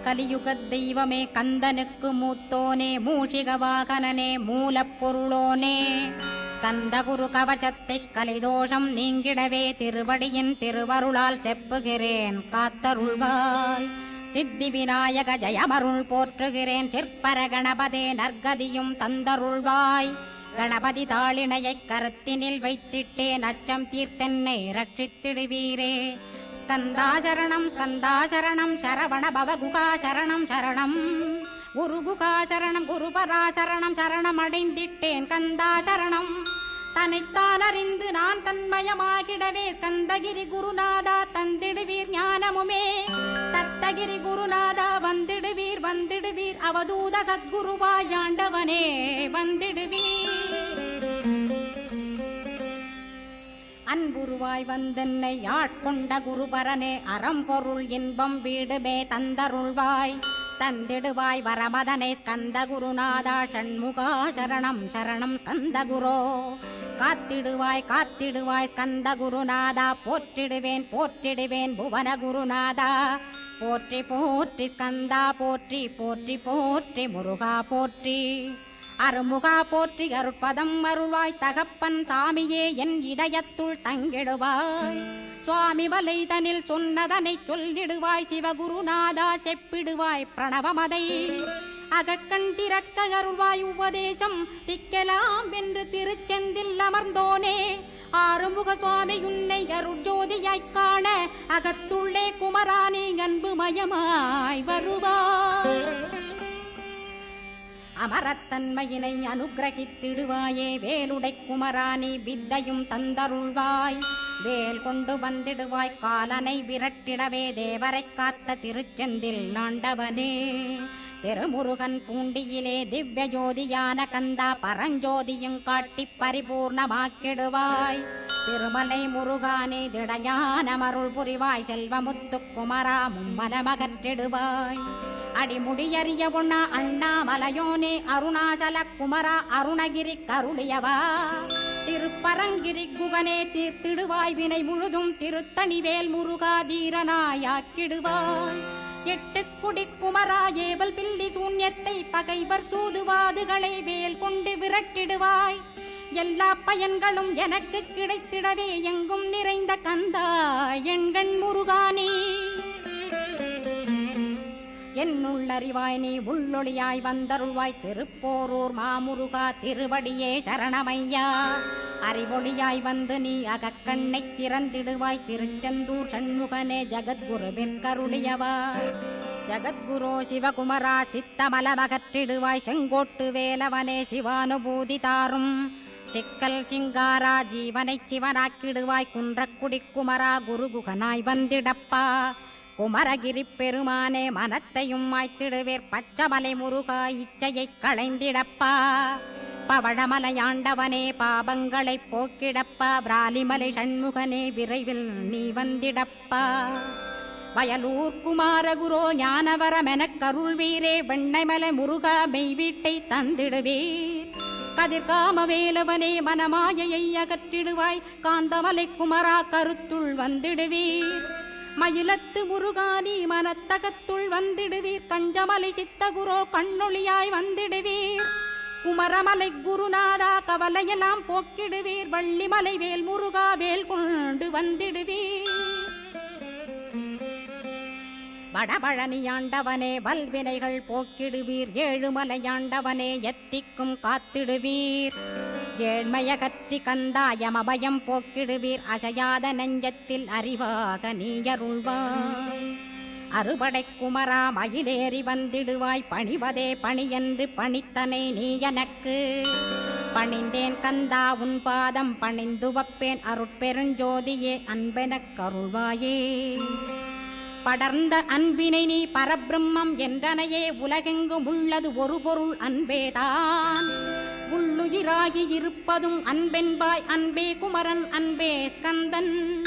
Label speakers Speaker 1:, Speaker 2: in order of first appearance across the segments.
Speaker 1: கலியுகத் தெய்வமே கந்தனுக்கு மூத்தோனே மூஷிக வாகனனே மூலப்பொருளோனே ஸ்கந்தகுரு கவசத்தை கலிதோஷம் நீங்கிடவே திருவடியின் திருவருளால் செப்புகிறேன் காத்தருள்வாய். சித்தி விநாயக ஜயமருள் போற்றுகிறேன் சிற்பர கணபதே நற்கதியும் தந்தருள்வாய். கணபதி தாளினையைக் கருத்தினில் வைத்திட்டேன் அச்சம் தீர்த்தென்னை ரட்சித்திடுவீரே. ஸ்கந்தாசரணம் ஸ்கந்தாசரணம் சரவண பவகுகாசரணம் சரணம் குருகுகாசரணம் குருபராசரணம் சரணம் அடைந்திட்டேன் கந்தாசரணம். தன்னைத்தான் அறிந்து நான் தன்மயமாகிடவே ஸ்கந்தகிரி குருநாதா தந்திடுவீர் ஞானமுமே. தத்தகிரி குருநாதா வந்திடுவீர் வந்திடுவீர் அவதூத சத்குருவாயாண்டவனே வந்திடுவீர். அன்புருவாய் வந்தென்னை ஆட்கொண்ட குருபரனே அறம்பொருள் இன்பம் வீடுமே தந்தருள்வாய். தந்திடுவாய் வரமதனை ஸ்கந்த குருநாதா ஷண்முகா சரணம் சரணம் ஸ்கந்த குரோ. காத்திடுவாய் காத்திடுவாய் ஸ்கந்த குருநாதா போற்றிடுவேன் போற்றிடுவேன் புவன குருநாதா. போற்றி போற்றி ஸ்கந்தா போற்றி போற்றி போற்றி முருகா போற்றி. அருமுகா போற்றி அருட்பதம் அருள்வாய் தகப்பன் சாமியே என் இதயத்துள் தங்கிடுவாய். சுவாமி வலைதனில் சொன்னதனை சொல்லிடுவாய் சிவகுருநாதா செப்பிடுவாய் பிரணவமதை. அகக்கண் திறக்க அருள்வாய் உபதேசம் திக்கலாம் என்று திருச்செந்தில் அமர்ந்தோனே. ஆறுமுக சுவாமி உன்னை அருட்ஜோதியாய்க் காண அகத்துள்ளே குமரானி அன்பு மயமாய் வருவாய். அமரத்தன்மையினை அனுகிரகித்திடுவாயே வேலுடை குமராணி வித்தையும் தந்தருள்வாய். வேல் கொண்டு வந்திடுவாய் காலனை விரட்டிடவே தேவரை காத்த திருச்செந்தில் ஆண்டவனே. திருமுருகன் பூண்டியிலே திவ்ய ஜோதியான கந்தா பரஞ்சோதியும் காட்டி பரிபூர்ணமாக்கிடுவாய். திருமலை முருகானே திடையான மருள் புரிவாய் செல்வமுத்து குமரா மும்மலமகற்றிடுவாய். அடிமுடியறிய பொண்ணா அண்ணாமலையோனே அருணாசல குமரா அருணகிரி கருளியவா. திருப்பரங்கிரி குகனே தீர்த்திடுவாய் வினை முழுதும் திருத்தணிவேல் முருகா தீரனாயாக்கிடுவாய். எட்டு குடி குமரா ஏவல் பில்லி சூன்யத்தை பகைவர் சூதுவாதுகளை வேல் கொண்டு விரட்டிடுவாய். எல்லா பயன்களும் எனக்கு கிடைத்திடவே எங்கும் நிறைந்த கந்தா எண்கண் முருகானே. என்னுள்ளறிவாய் நீ உள்ளொளியாய் வந்தருள்வாய் திருப்போரூர் மாமுருகா திருவடியே சரணமையா. அறிவொளியாய் வந்து நீ அகக்கண்ணை திறந்திடுவாய் திருச்செந்தூர் சண்முகனே ஜகத்குருவிற்கருளியவா. ஜகத்குரோ சிவகுமரா சித்தமலமகற்றிடுவாய் செங்கோட்டு வேலவனே சிவானுபூதி தாரும். சிக்கல் சிங்காரா ஜீவனை சிவனாக்கிடுவாய் குன்றக்குடி குமரா குருகுகனாய் வந்திடப்பா. குமரகிரி பெருமானே மனத்தையும் மாய்த்திடுவேர் பச்சமலை முருகா இச்சையை களைந்திடப்பா. பவழமலையாண்டவனே பாபங்களை போக்கிடப்பா. பிராலிமலை சண்முகனே விரைவில் நீ வந்திடப்பா. வயலூர் குமாரகுரோ ஞானவரமெனக் கருள்வீரே வெண்ணைமலை முருகா மெய் வீட்டை தந்திடுவீர். கதிர்காம வேலவனே மனமாயையை அகற்றிடுவாய் காந்தமலை குமரா கருத்துள் வந்திடுவீர். மயிலத்து முருகானி மனத்தகத்துள் வந்திடுவீர். கஞ்சமலை சித்தகுரோ கண்ணொளியாய் வந்திடுவீர். குமரமலை குருநாதா கவலையெல்லாம் போக்கிடுவீர். வள்ளிமலை வேல் முருகா வேல் கொண்டு வந்திடுவீர். வடபழனியாண்டவனே வல்வினைகள் போக்கிடுவீர். ஏழுமலையாண்டவனே எத்திக்கும் காத்திடுவீர். ஏழ்மையகற்றி கந்தாயமபயம் போக்கிடுவீர். அசையாத நெஞ்சத்தில் அறிவாக நீயருள்வாய். அறுபடை குமரா மயிலேறி வந்திடுவாய். பணிவதே பணியென்று பணித்தனை நீ எனக்கு. பணிந்தேன் கந்தா உன் பாதம் பணிந்து வப்பேன் அருட்பெருஞ்சோதியே அன்பெனக் கருள்வாயே. படர்ந்த அன்பினை நீ பரபிரம்மம் என்றனையே உலகெங்கும் உள்ளது ஒரு பொருள் அன்பேதான். உள்ளுயிராகி இருப்பதும் அன்பென்பாய் அன்பே குமரன் அன்பே ஸ்கந்தன்.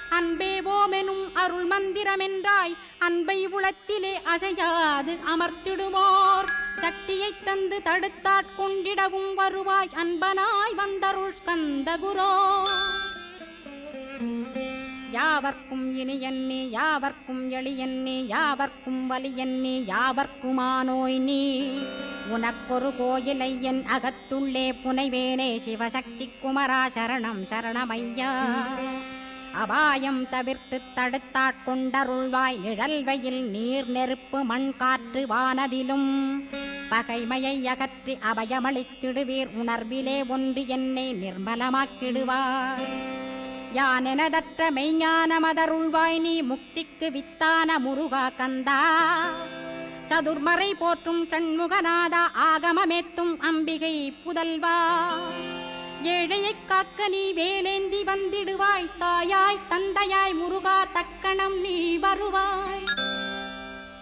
Speaker 1: அன்பே ஓமெனும் அருள் மந்திரமென்றாய் அன்பை உளத்திலே அசையாது அமர்த்திடுமோர். சக்தியை தந்து தடுத்தாட்கொண்டிடவும் வருவாய் அன்பனாய் வந்தருள் ஸ்கந்த குரோ. யாவ யாவர்க்கும் இனியன்னி யாவர்க்கும் எளியன்னி யாவர்க்கும் வலியன்னி யாவர்க்குமானோய் நீ உனக்கொரு கோயிலை என் அகத்துள்ளே புனைவேனே சிவசக்தி குமரா சரணம் சரணமையா அபாயம் தவிர்த்து தடுத்தாட்கொண்டருள்வாய் நிழல்வையில் நீர் நெருப்பு மண் காற்று வானதிலும் பகைமையை அகற்றி அபயமளித்திடுவீர் உணர்விலே ஒன்று என்னை நிர்மலமாக்கிடுவாய் யானெனதற்ற மெய்ஞானமதருள்வாய் நீ முக்திக்கு வித்தான முருகா கந்தா சதுர்மறை போற்றும் சண்முகநாதா ஆகமமேத்தும் அம்பிகை புதல்வா ஏழையை காக்க நீ வேலேந்தி வந்திடுவாய் தாயாய் தந்தையாய் முருகா தக்கணம் நீ வருவாய்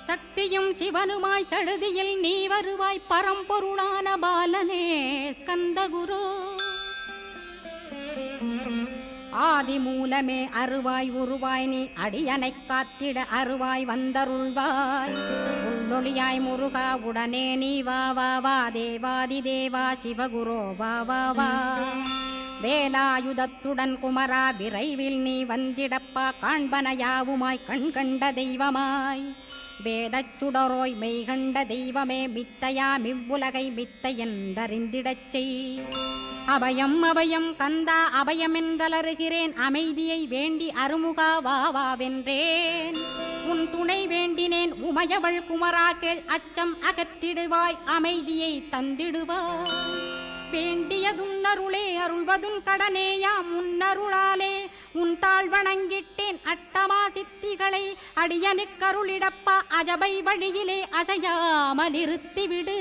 Speaker 1: சக்தியும் சிவனுமாய் சடுதியில் நீ வருவாய் பரம்பொருளான பாலனே ஸ்கந்தகுரு ஆதி மூலமே அருவாய் உருவாய் நீ அடியனை காத்திட அருவாய் வந்தருள்வாய் உள்ளொளியாய் முருகா உடனே நீ வா வா வா தேவாதி தேவா சிவகுரோ வா வா வா வேலாயுதத்துடன் குமரா விரைவில் நீ வந்திடப்பா காண்பன யாவுமாய் கண் கண்ட தெய்வமாய் வேதச் சுடரோய் மெய்கண்ட தெய்வமே மித்தையா மிவ்வுலகை மித்தை என்றறிந்திடச் செய் அபயம் அபயம் கந்தா அபயமென்றலறுகிறேன் அமைதியை வேண்டி அருமுகா வா வா வென்றேன் உன் துணை வேண்டினேன் உமையவள் குமரா கேள் அச்சம் அகற்றிடுவாய் அமைதியை தந்திடுவாய் வேண்டியதும் அருளே அருள்வதும் கடனேயாம் உன்னருளாலே உன் தாழ் வணங்கிட்டேன் அட்டமா சித்திகளை அடியனுக்கருளிடப்பா அஜபை வழியிலே அசையாமல் இருத்திவிடு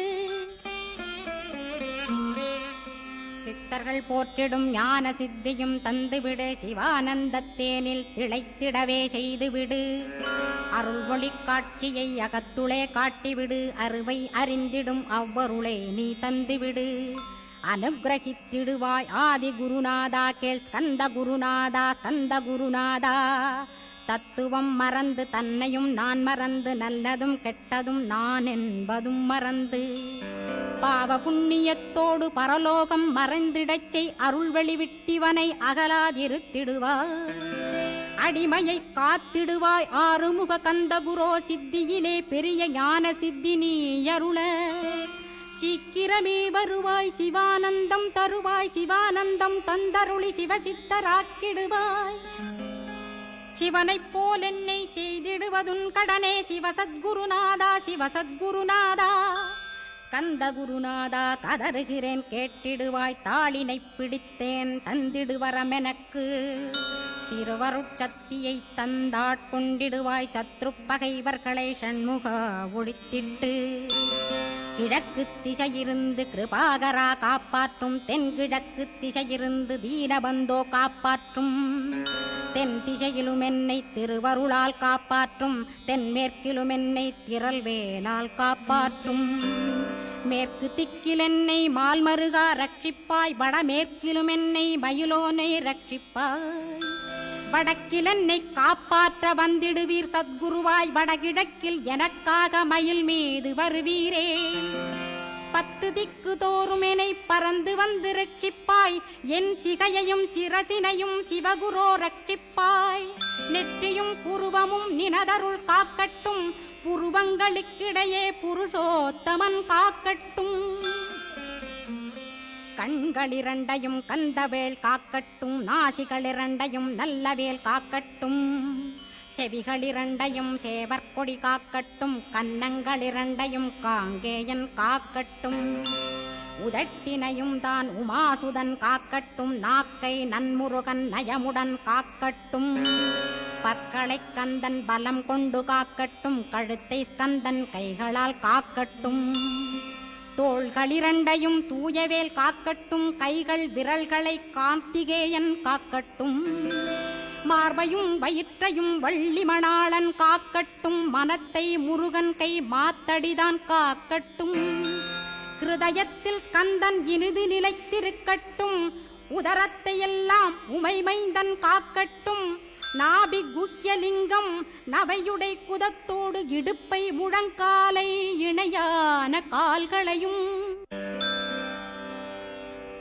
Speaker 1: சித்தர்கள் போற்றிடும் ஞான சித்தியும் தந்துவிடு சிவானந்தத்தேனில் திளைத்திடவே செய்துவிடு அருள் ஒளி காட்சியை அகத்துளே காட்டிவிடு அருவை அறிந்திடும் அவ்வருளை நீ தந்துவிடு அனுகிரகித்திடுவாய் ஆதி குருநாதா கேள் ஸ்கந்த குருநாதா ஸ்கந்த குருநாதா தத்துவம் மறந்து தன்னையும் நான் மறந்து நல்லதும் கெட்டதும் நான் என்பதும் மறந்து பாவ புண்ணியத்தோடு பரலோகம் மறைந்திடச்சை அருள் வெளிவிட்டிவனை அகலாதிருத்திடுவாய் அடிமையை காத்திடுவாய் ஆறுமுக கந்தகுரோ சித்தியிலே பெரிய ஞான சித்தி நீ அருள சீக்கிரமே வருவாய் சிவானந்தம் தருவாய் சிவானந்தம் தந்தருளி சிவசித்தராக்கிடுவாய் சிவனைப் போல் என்னை செய்திடுவதுன் கடனே சிவசத்குருநாதா சிவசத்குருநாதா ஸ்கந்த குருநாதா கதறுகிறேன் கேட்டிடுவாய் தாளினை பிடித்தேன் தந்திடுவரமெனக்கு திருவருட்சக்தியை தந்தாட்கொண்டிடுவாய் சத்ரு பகைவர்களை ஷண்முகா ஒழித்திட்டு கிழக்கு திசையிருந்து கிருபாகரா காப்பாற்றும் தென்கிழக்கு திசையிருந்து தீனபந்தோ காப்பாற்றும் தென் திசையிலும் என்னை திருவருளால் காப்பாற்றும் தென்மேற்கிலும் என்னை திரள்வேலால் காப்பாற்றும் மேற்கு திக்கில் என்னை மால்மருகா ரட்சிப்பாய் வடமேற்கிலும் என்னை மயிலோனை ரட்சிப்பாய் வடக்கில் என்னை காப்பாற்ற வந்திடுவீர் சத்குருவாய் வடகிழக்கில் எனக்காக மயில் மீது வருவீரே 10 திக்கு தோறும் என்னை பறந்து வந்து ரட்சிப்பாய் என் சிகையையும் சிரசினையும் சிவகுரோ ரட்சிப்பாய் நெற்றியும் புருவமும் நினதருள் காக்கட்டும் புருவங்களுக்கிடையே புருஷோத்தமன் காக்கட்டும் கண்களிரண்டையும் கந்தவேல் காக்கட்டும் நாசிகளிரண்டையும் நல்லவேல் காக்கட்டும் செவிகளிரண்டையும் சேவற்கொடி காக்கட்டும் கன்னங்களிரண்டையும் காங்கேயன் காக்கட்டும் உதட்டினையும் தான் உமாசுதன் காக்கட்டும் நாக்கை நன்முருகன் நயமுடன் காக்கட்டும் பற்களை கந்தன் பலம் கொண்டு காக்கட்டும் கழுத்தை ஸ்கந்தன் கைகளால் காக்கட்டும் தோள்களிரண்டையும் தூயவேல் காக்கட்டும் கைகள் விரல்களை கார்த்திகேயன் காக்கட்டும் மார்பையும் வயிற்றையும் வள்ளிமணாளன் காக்கட்டும் மனத்தை முருகன் கை மாத்தடிதான் காக்கட்டும் ஹிருதயத்தில் ஸ்கந்தன் இனிது நிலைத்திருக்கட்டும் உதரத்தை எல்லாம் உமைமைந்தன் காக்கட்டும் நாபி குஹ்யலிங்கம் நவையுடை குதத்தோடு இடுப்பை முழங்காலை இணையான கால்களையும்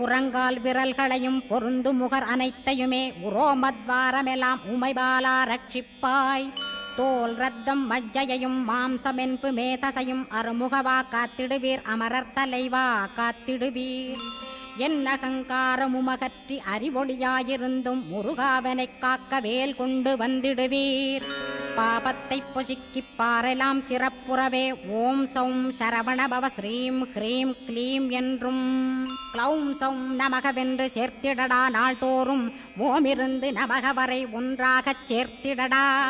Speaker 1: புறங்கால் விரல்களையும் பொருந்து முகர் அனைத்தையுமே உரோமத்வாரமெல்லாம் உமைபாலா ரட்சிப்பாய். தோல் ரத்தம் மஜ்ஜையையும் மாம்சமென்பு மேதசையும் அருமுகவா காத்திடுவீர், அமரர் தலைவா காத்திடுவீர். என் அகங்காரமுமகற்றி அறிவொளியாயிருந்தும் முருகாவனைக் காக்க வேல் கொண்டு வந்திடுவீர். பாபத்தை பொசுக்கிப் பாரெலாம் சிறப்புறவே ஓம் சௌம் சரவணபவ ஸ்ரீம் ஹ்ரீம் க்ளீம் என்றும் க்ளௌம் சௌம் நமகவென்று சேர்த்திடடா. நாள்தோறும் ஓமிருந்து நமக வரை ஒன்றாகச் சேர்த்திடடா.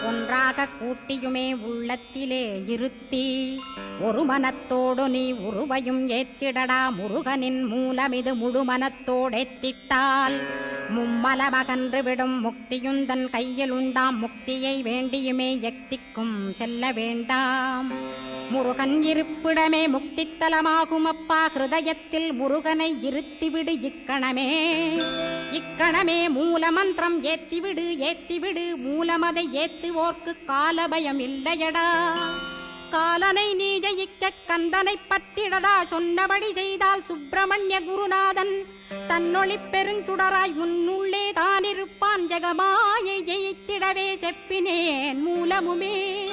Speaker 1: ஒன்றாக கூட்டியுமே உள்ளத்திலே இருத்தி ஒரு மனத்தோடு நீ உருவையும் ஏத்திடடா. முருகனின் மூலமிது முழு மனத்தோடேத்திட்டால் மும்மலமகன்று விடும் முக்தியுந்தன் கையில் உண்டாம். முக்தியை வேண்டியுமே எக்திக்கும் செல்ல வேண்டாம். முருகன் இருப்பிடமே முக்தித்தலமாகும் அப்பா. ஹிருதயத்தில் முருகனை இருத்திவிடு இக்கணமே. இக்கணமே மூலமந்திரம் ஏத்திவிடு ஏத்திவிடு. மூலமதை ஏத்துவோர்க்கு காலபயம் இல்லையடா. காலனை நீ ஜெயிக்க கந்தனை பற்றிடடா. சொன்னபடி செய்தால் சுப்பிரமணிய குருநாதன் தன்னொளி பெருஞ்சுடராய் முன்னுள்ளே தானிருப்பான். ஜெகமாயை ஜெயித்திடவே செப்பினேன் மூலமுமே.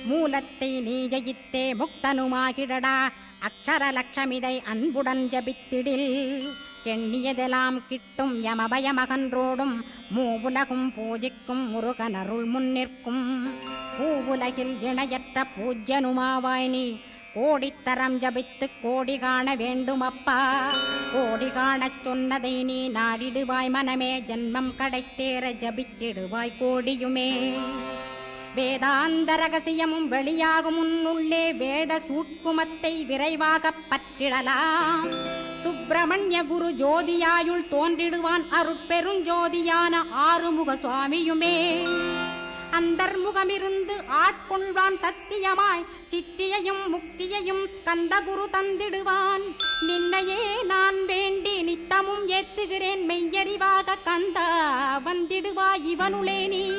Speaker 1: மூலத்தை நீ ஜெயித்தே முக்தனுமாகிடடா. அக்ஷர லட்சமிதை அன்புடன் ஜபித்திடில் எண்ணியதெல்லாம் கிட்டும். யமபயமகன்றோடும் மூவுலகும் பூஜிக்கும் முருகனருள் முன்னிற்கும். பூவுலகில் இணையற்ற பூஜ்யனுமாவாய் நீ. கோடித்தரம் ஜபித்து கோடி காண வேண்டுமப்பா. கோடி காணச் சொன்னதை நீ நாடிடுவாய் மனமே. ஜென்மம் கடைத்தேற ஜபித்திடுவாய் கோடியுமே. வேதாந்த ரகசியமும் வெளியாகும் உன்னுள்ளே. வேத சூட்குமத்தை விரைவாகப் பற்றிடலாம். சுப்பிரமணிய குரு ஜோதியாயுள் தோன்றிடுவான். அருட்பெருஞ்சோதியான ஆறுமுக சுவாமியுமே. அந்தர்முகமிருந்து ஆட்கொள்வான் சத்தியமாய். சித்தியையும் முக்தியையும் ஸ்கந்தகுரு தந்திடுவான். நின்னையே நான் வேண்டி நித்தமும் ஏத்துகிறேன் மெய்யறிவாக. கந்தா வந்திடுவாய் இவனுளே நீ.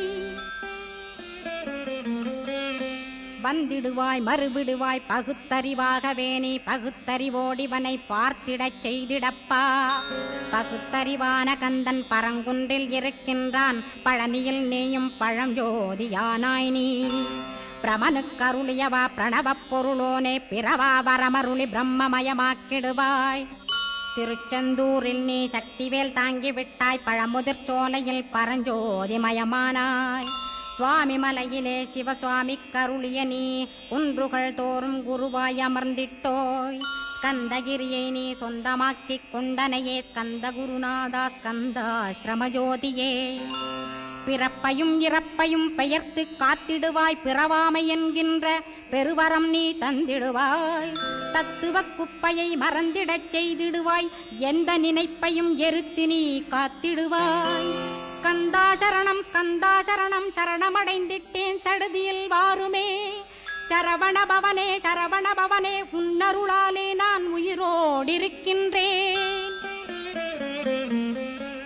Speaker 1: வந்திடுவாய் மறுவிடுவாய் பகுத்தறிவாகவே நீ. பகுத்தறிவோடிவனை பார்த்திடச் செய்திடப்பா. பகுத்தறிவான கந்தன் பரங்குன்றில் இருக்கின்றான். பழனியில் நீயும் பழஞ்சோதியானாய் நீ. பிரமனுக்கருளியவா பிரணவப் பொருளோனே. பிறவா வரமருளி பிரம்மமயமாக்கிடுவாய். திருச்செந்தூரில் நீ சக்திவேல் தாங்கிவிட்டாய். பழமுதிர் சோலையில் பரஞ்சோதிமயமானாய். சுவாமி மலையிலே சிவசுவாமி கருளிய நீ. குன்றுகள் தோறும் குருவாய் அமர்ந்திட்டோய். ஸ்கந்தகிரியை நீ சொந்தமாக்கிக் கொண்டனையே. ஸ்கந்த குருநாதா ஸ்கந்தாஸ்ரமஜோதியே. பிறப்பையும் இறப்பையும் பெயர்த்து காத்திடுவாய். பிறவாமை என்கின்ற பெருவரம் நீ தந்திடுவாய். தத்துவ குப்பையை மறந்திடச் செய்திடுவாய். எந்த நினைப்பையும் எரித்து நீ காத்திடுவாய். ஸ்கந்தா சரணம் ஸ்கந்தா சரணம் சரணமடைந்திட்டேன் சடுதியில் வாருமே. சரவணபவனே சரவணபவனே உன்னருளாலே நான் உயிரோடிருக்கின்றேன்.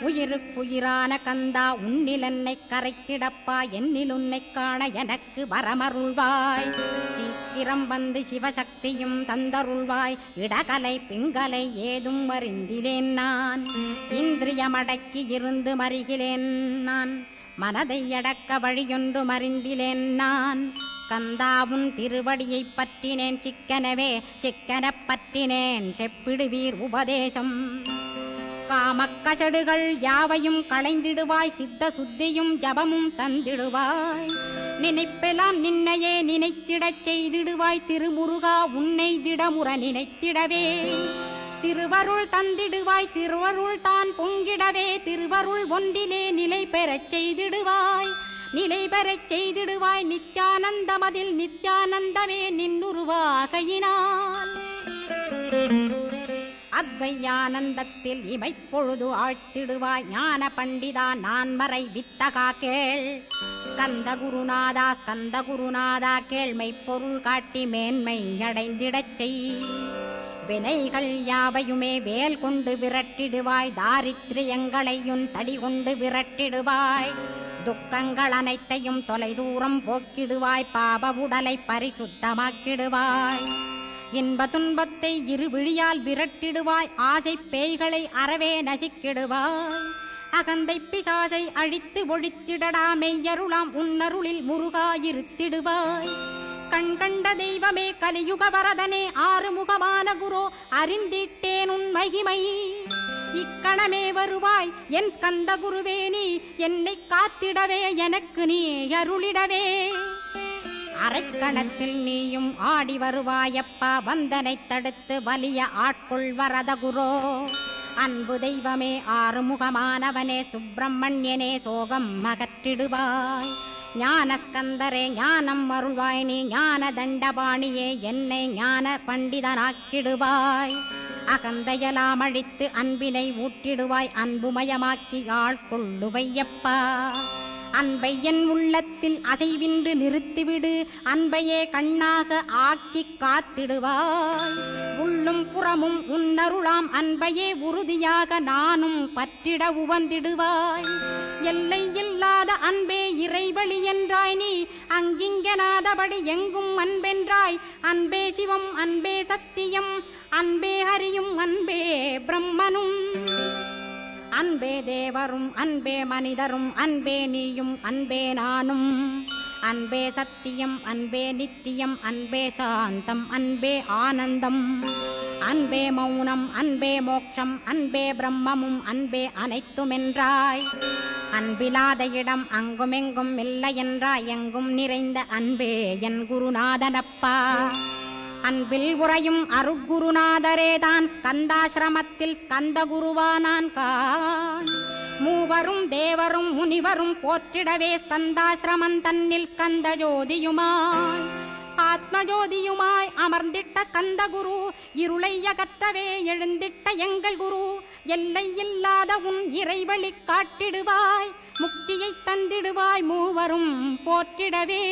Speaker 1: உயிருக்குயிரான கந்தா உன்னில் என்னை கரைத்திடப்பா. என்னில் உன்னை காண எனக்கு வரமருள்வாய். சீக்கிரம் வந்து சிவசக்தியும் தந்தருள்வாய். இடகலை பிங்கலை ஏதும் அறிந்திலேன் நான். இந்திரியமடக்கி இருந்து மறிகிலேன் நான். மனதை அடக்க வழியொன்று மறிந்திலேன் நான். ஸ்கந்தாவும் திருவடியை பற்றினேன் சிக்கனவே. சிக்கனப் பற்றினேன் செப்பிடுவீர் உபதேசம். காமக்கசடுகள் யாவையும் களைந்திடுவாய். சித்த சுத்தியும் ஜபமும் தந்திடுவாய். நினைப்பெல்லாம் நின்னையே நினைத்திடச் செய்திடுவாய். திருமுருகா உன்னை திடமுற நினைத்திடவே திருவருள் தந்திடுவாய். திருவருள் தான் பொங்கிடவே திருவருள் ஒன்றிலே நிலை பெறச் செய்திடுவாய். நிலை பெறச் செய்திடுவாய். நித்யானந்தமதில் நித்யானந்தமே நின்னுருவாகையினால். அத்வையானந்தத்தில் இமைப்பொழுது ஆழ்த்திடுவாய். ஞான பண்டிதா நான்மறை வித்தகா கேள். ஸ்கந்த குருநாதா ஸ்கந்த குருநாதா கேள்மை பொருள் காட்டி மேன்மை அடைந்திடச் செய். வினைகள் யாவையுமே வேல் கொண்டு விரட்டிடுவாய். தாரித்ரியங்களையும் தடி கொண்டு விரட்டிடுவாய். துக்கங்கள் அனைத்தையும் தொலைதூரம் போக்கிடுவாய். பாப உடலை பரிசுத்தமாக்கிடுவாய். இன்ப துன்பத்தை இருவிழியால் விரட்டிடுவாய். ஆசை பேய்களை அறவே நசிக்கிடுவாய். அகந்தை பிசாசை அழித்து ஒழித்திடடா. மெய்யருளாம் உன்னருளில் முருகாயிருத்திடுவாய். கண் கண்ட தெய்வமே கலியுக வரதனே ஆறுமுகமான குரோ அறிந்திட்டேன் உன் மகிமை. இக்கணமே வருவாய் என் ஸ்கந்த குருவே. நீ என்னை காத்திடவே எனக்கு நீ அருளிடவே. அரைக்கணத்தில் நீயும் ஆடி வருவாயப்பா. வந்தனை தடுத்து வலிய ஆட்கொள் வரத குரோ. அன்பு தெய்வமே ஆறுமுகமானவனே சுப்பிரமணியனே சோகம் அகற்றிடுவாய். ஞானஸ்கந்தரே ஞானம் அருள்வாய். நீ ஞான தண்டபாணியே என்னை ஞான பண்டிதனாக்கிடுவாய். அகந்தையலாம் அழித்து அன்பினை ஊட்டிடுவாய். அன்புமயமாக்கி ஆள்கொள்ளுவையப்பா. அன்பை என் உள்ளத்தில் அசைவின்று நிறுத்திவிடு. அன்பையே கண்ணாக ஆக்கி காத்திடுவாய். உள்ளும் புறமும் உன்னருளாம் அன்பையே உறுதியாக நானும் பற்றிட உவந்திடுவாய். எல்லை இல்லாத அன்பே இறைவழி என்றாய். நீ அங்கிங்கனாதபடி எங்கும் அன்பென்றாய். அன்பே சிவம் அன்பே சத்தியம் அன்பே ஹரியும் அன்பே பிரம்மனும். அன்பே தேவரும் அன்பே மனிதரும் அன்பே நீயும் அன்பே நானும். அன்பே சத்தியம் அன்பே நித்தியம் அன்பே சாந்தம் அன்பே ஆனந்தம். அன்பே மௌனம் அன்பே மோட்சம் அன்பே பிரம்மமும் அன்பே அனைத்துமென்றாய். அன்பிலாத இடம் அங்குமெங்கும் இல்லை என்றாய். எங்கும் நிறைந்த அன்பே என் குருநாதனப்பா. அன்பில் உறையும் அருட்குருநாதரேதான் ஸ்கந்தாசிரமத்தில் ஸ்கந்த குருவானான் கான். மூவரும் தேவரும் முனிவரும் போற்றிடவே ஸ்கந்தாசிரமம் தன்னில் ஸ்கந்த ஜோதியுமாய் ஆத்மஜோதியுமாய் அமர்ந்திட்ட ஸ்கந்த குரு. இருளை அகற்றவே எழுந்திட்ட எங்கள் குரு. எல்லை இல்லாத உன் இறைவழி காட்டிடுவாய். முக்தியை தந்திடுவாய் மூவரும் போற்றிடவே.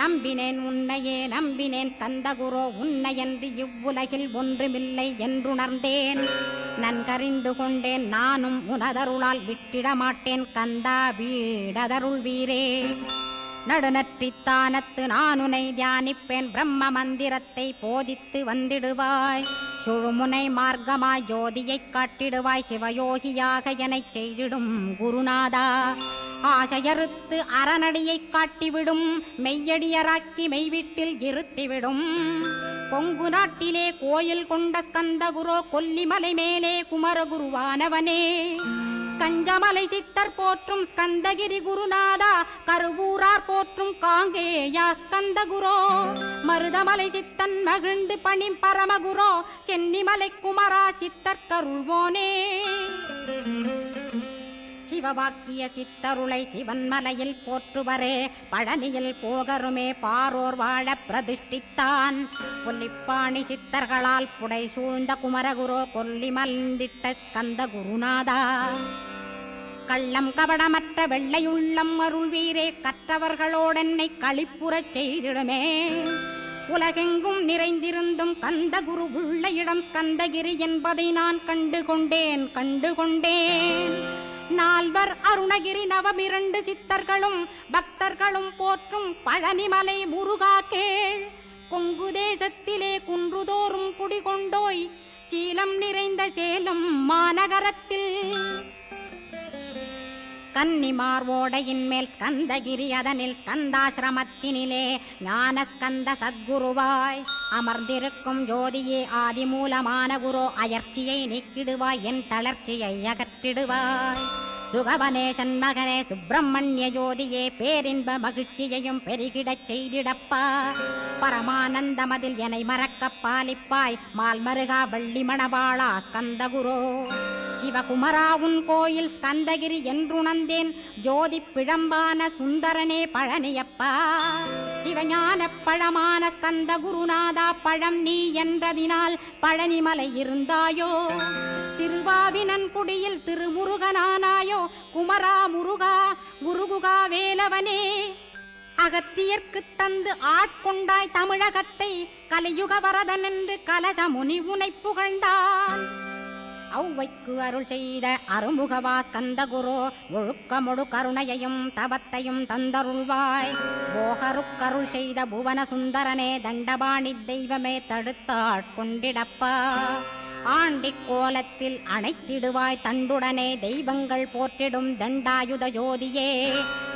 Speaker 1: நம்பினேன் உன்னையே நம்பினேன் ஸ்கந்தகுரோ. உன்னையன்று இவ்வுலகில் ஒன்றுமில்லை என்றுணர்ந்தேன். நன்கறிந்து கொண்டேன் நானும் உனதருளால் விட்டிட மாட்டேன். கந்தா வீடதருள் வீரே. நடுநற்றித்தானத்து நானுனை தியானிப்பேன். பிரம்ம மந்திரத்தை போதித்து வந்திடுவாய். சுழுமுனை மார்க்கமாய் ஜோதியை காட்டிடுவாய். சிவயோகியாக எனச் செய்திடும் குருநாதா. ஆசையறுத்து அறநடியை காட்டிவிடும். மெய்யடியராக்கி மெய்வீட்டில் இருத்திவிடும். கொங்கு நாட்டிலே கோயில் கொண்ட ஸ்கந்தகுரோ. கொல்லிமலை மேலே குமரகுருவானவனே. கஞ்சமலை சித்தர் போற்றும் ஸ்கந்தகிரி குருநாதா. கருவூரார் போற்றும் காங்கேயா ஸ்கந்தகுரோ. மருதமலை சித்தன் மகிழ்ந்து பணி பரமகுரோ. சென்னிமலை குமரா சித்தர் கருள்வோனே. சிவவாக்கிய சித்தருளை சிவன்மலையில் போற்றுவரே. பழனியில் போகருமே பாரோர் வாழ பிரதிஷ்டித்தான். கொல்லிப்பாணி சித்தர்களால் புடை சூழ்ந்த குமரகுரோ. கொல்லி மல்ந்திட்ட ஸ்கந்த குருநாதா. கள்ளம் கபடமற்ற வெள்ளையுள்ளம் அருள் வீரே. கற்றவர்களோடென்னை களிப்புறச் செய்திடுமே. உலகெங்கும் நிறைந்திருந்தும் கந்த குரு உள்ள இடம் ஸ்கந்தகிரி என்பதை நான் கண்டுகொண்டேன். நால்வர் அருணகிரி நவமிரண்டு சித்தர்களும் பக்தர்களும் போற்றும் பழனிமலை முருகா கேள். கொங்கு தேசத்திலே குன்றுதோறும் குடிகொண்டோய். சீலம் நிறைந்த சேலம் மாநகரத்தில் கன்னிமார் ஓடையின் மேல் ஸ்கந்தகிரி. அதனில் ஸ்கந்தாசிரமத்தினிலே ஞான ஸ்கந்த சத்குருவாய் அமர்ந்திருக்கும் ஜோதியே. ஆதிமூலமான குரு. அயர்ச்சியை நீக்கிடுவாய். என் தளர்ச்சியை அகற்றிடுவாய். சுகவனேசன் மகனே சுப்பிரமணிய ஜோதியே. பேரின்ப மகிழ்ச்சியையும் பெருகிடச் செய்திடப்பா. பரமானந்தமதில் என்னை மறக்க பாலிப்பாய். மால்மருகா வள்ளி மணவாளா ஸ்கந்தகுரோ. சிவகுமரா உன் கோயில் ஸ்கந்தகிரி என்றுணர்ந்தேன். ஜோதி பிழம்பான சுந்தரனே பழனியப்பா. சிவஞான பழமான ஸ்கந்த குருநாதா. பழம் நீ என்றதினால் பழனிமலை இருந்தாயோ. திருவாவினன் குடியில் திருமுருகனானாயோ. குமரா முருகா குருகுகா வேலவனே. அகத்தியர்க்கு தந்து ஆட்கொண்டாய் தமிழகத்தை. கலியுக வரதன் என்று கலசமுனி உனை புகழ்ந்தான். ஔவைக்கு அருள் செய்த அருமுகவா ஸ்கந்தகுரு ஒழுக்கமொடு கருணையையும் தவத்தையும் தந்தருள்வாய். போகருக்கருள் செய்த புவன சுந்தரனே தண்டபாணி தெய்வமே தடுத்தாட்கொண்டிடப்பா. ஆண்டிக் கோலத்தில் அணைத்திடுவாய் தண்டுடனே தெய்வங்கள் போற்றிடும் தண்டாயுத ஜோதியே.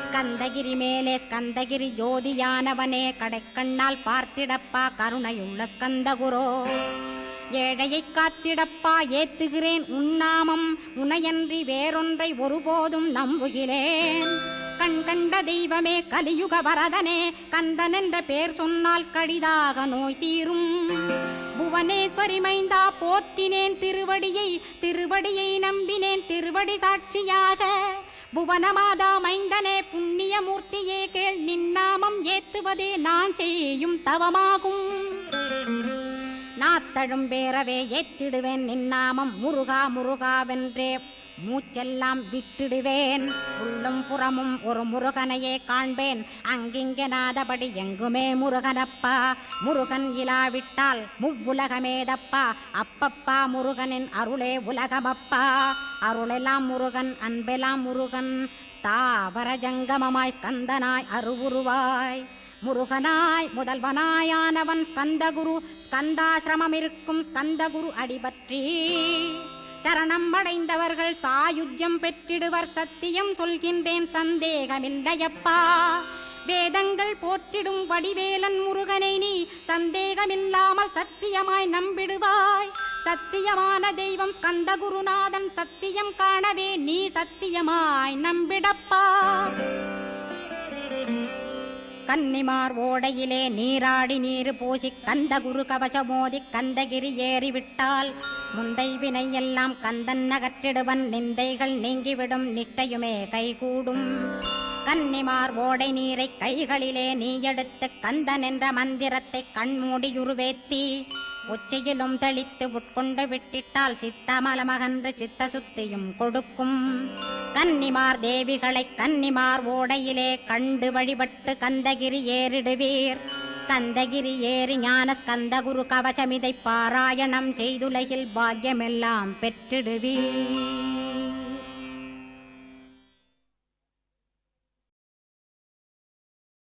Speaker 1: ஸ்கந்தகிரி மேலே ஸ்கந்தகிரி ஜோதியானவனே கடைக்கண்ணால் பார்த்திடப்பா கருணையுள்ள ஸ்கந்தகுரோ. ஏழையை காத்திடப்பா ஏத்துகிறேன் உன்னாமம் உனையன்றி வேறொன்றை ஒருபோதும் நம்புகிறேன். கண் கண்ட தெய்வமே கலியுக வரதனே கந்தன் என்ற பேர் சொன்னால் கடிதாக நோய் தீரும். புவனேஸ்வரி மைந்தா போற்றினேன் திருவடியை நம்பினேன் திருவடி சாட்சியாக. புவனமாதா மைந்தனே புண்ணியமூர்த்தியே கேள் நின்னாமம் ஏத்துவதே நான் செய்யும் தவமாகும். நாத்தழும் பேரவே ஏத்திடுவேன் நின்னாமம் முருகா முருகாவென்றே மூச்செல்லாம் விட்டிடுவேன். உள்ளும் புறமும் ஒரு முருகனையே காண்பேன் அங்கிங்கனாதபடி எங்குமே முருகனப்பா. முருகன் இலாவிட்டால் முவ்வுலகமேதப்பா. அப்பப்பா முருகனின் அருளே உலகமப்பா. அருளெல்லாம் முருகன் அன்பெல்லாம் முருகன் ஸ்தாவர ஜங்கமமாய் ஸ்கந்தனாய் அருவுருவாய். முருகனாய் முதல்வனாயானவன் ஸ்கந்தகுரு. ஸ்கந்தாசிரமம் இருக்கும் ஸ்கந்தகுரு அடிபற்றி சரணம் அடைந்தவர்கள் சாயுஜ்யம் பெற்றிடுவர். சத்தியம் சொல்கின்றேன் சந்தேகமில்லையப்பா. வேதங்கள் போற்றிடும் வடிவேலன் முருகனை நீ சந்தேகமில்லாமல் சத்தியமாய் நம்பிடுவாய். சத்தியமான தெய்வம் ஸ்கந்தகுருநாதன் சத்தியம் காணவே நீ சத்தியமாய் நம்பிடப்பா. கன்னிமார் ஓடையிலே நீராடி நீரு பூசி கந்தகுரு கவசமோதி கந்தகிரி ஏறிவிட்டால் முந்தை வினை எல்லாம் கந்தன் நகற்றிடுவன். நிந்தைகள் நீங்கிவிடும் நிஷ்டையுமே கைகூடும். கன்னிமார் ஓடை நீரை கைகளிலே நீ எடுத்து கந்தன் என்ற மந்திரத்தை கண்மூடியுருவேத்தி உச்சியிலும் தெளித்து உட்கொண்டு விட்டிட்டால் சித்தமலமகன்று சித்த சுத்தியும் கொடுக்கும். கன்னிமார் தேவிகளை கன்னிமார் ஓடையிலே கண்டு வழிபட்டு கந்தகிரி ஏறிடுவீர். கந்தகிரி ஏறி ஞான ஸ்கந்தகுரு கவசமிதை பாராயணம் செய்துலகில் பாக்கியமெல்லாம் பெற்றிடுவீர்.